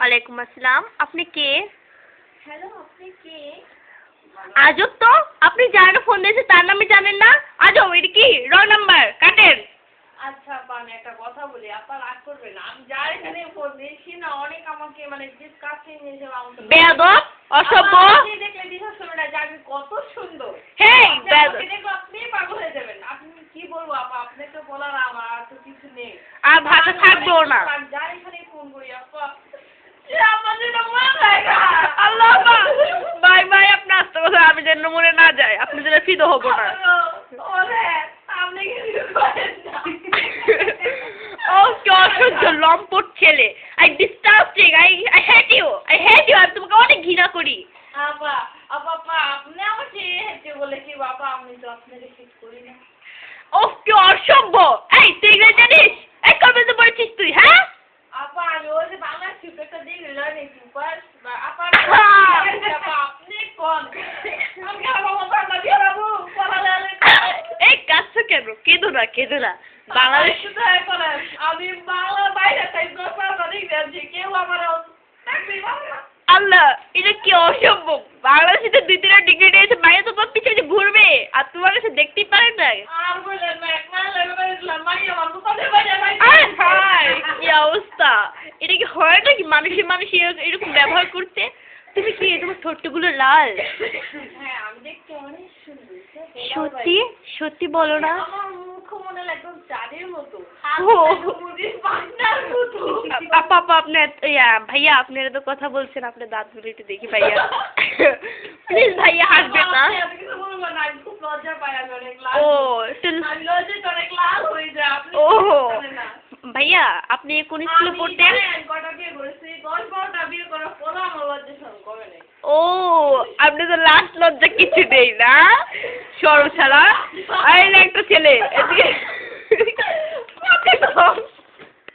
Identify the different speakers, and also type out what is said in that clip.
Speaker 1: ওয়ালাইকুম আসসালাম। আপনি কে?
Speaker 2: হ্যালো, আপনি কে?
Speaker 1: আজব তো, আপনি যার ফোন দিয়েছে তার নামে জানেন না? আজব, এটা কি রং নাম্বার? কাটেন।
Speaker 2: আচ্ছা আপা, আমি একটা কথা বলি, আপা রাগ করবেন না। আমি যার এখানে ফোন দিয়েছি না, অনেক আমাকে মানে ডিসকাস্টিং নিয়েছে আমাকে।
Speaker 1: বেয়াদব, অসভ্য।
Speaker 2: আপনি দেখলে বিশ্বাস করবেন না যে আমি কত সুন্দর।
Speaker 1: হেই বেয়াদব।
Speaker 2: আপনি দেখলে আপনি পাগল হয়ে যাবেন। আপনি কি বলবো আপা, আপনাকে বলার আমার আর তো কিছু নেই।
Speaker 1: আর ভাষা থাকবেও না।
Speaker 2: আমি যার এখানে ফোন করি আপা, সে আমার জন্য মরে যায় না।
Speaker 1: আল্লাহ ভাই ভাই, আপনি আস্তে কথা, আমি যেন মরে না যায়, আপনি যেন ফিদ হবো না।
Speaker 2: ওরে, আপনি কিছু করেন না।
Speaker 1: ও কি অসহ্য লম্পট ছেলে। I disgusting, I hate you, আমি তোমাকে অনেক ঘৃণা করি।
Speaker 2: আপা আপা আপনি আমাকে হেঁটে বলে কি বাবা, আমি তো আপনাকে ঠিক করি না।
Speaker 1: ও কি অসভ্য। এই তুই ইংরেজি জানিস? এই কবে তো পড়েছিস তুই, হ্যাঁ?
Speaker 2: আপা আমি ওই যে বাংলা শিক্ষকটা দেখলে লার্নিং সুপার আপা আপনি কোন আমি আমার বাবা দিয়ে বাবু পড়ালে
Speaker 1: এই কাছে কেন? কেঁদো না, কেঁদো না। বাংলাদেশ
Speaker 2: আমি বাংলা বাইরে তাই ইংরেজি কেউ আমার
Speaker 1: আল্লাহ, এটা কি অসম্ভব। বাংলাদেশে 2-3টা ডিগ্রি নিয়েছে, মাইয়া তো তোমার পিছনে ঘুরবে আর তোমার কাছে দেখতেই পারেন না।
Speaker 2: আর বললেন না এক মাস লাগে মাইয়া আমার দোকানে বাইরে
Speaker 1: হায় কি অবস্থা। এটা কি হয় নাকি মানুষে এরকম ব্যবহার করতে? তুমি কি তোমার ঠোঁটগুলো লাল?
Speaker 2: হ্যাঁ আমি দেখতে অনেক সুন্দর।
Speaker 1: সত্যি সত্যি বলো না।
Speaker 2: আমার মুখ মনে হয় একদম চাঁদের মতো।
Speaker 1: ও
Speaker 2: পান্নার মতো।
Speaker 1: আপা আপনি ভাইয়া, আপনি এত কথা বলছেন, আপনার দাঁতগুলো একটু দেখি ভাইয়া। প্লিজ ভাইয়া, হাসবেন না।
Speaker 2: খুব লজ্জা পাই আমি অনেক লাল।
Speaker 1: ও
Speaker 2: আমি লজ্জায় অনেক লাল হয়ে যায়। আপনি
Speaker 1: ও
Speaker 2: জানেন না।
Speaker 1: ভাইয়া, আপনি কোন স্কুলে পড়তেন?
Speaker 2: কটা বিয়ে করেছি, 10-12টা বিয়ে করার পরও আমার লজ্জা শরম কমে নাই।
Speaker 1: ও আপনি তো লাস্ট লজ্জা কিছু নেই না, সরম ছাড়া। আরে একটা ছেলে, এদিকে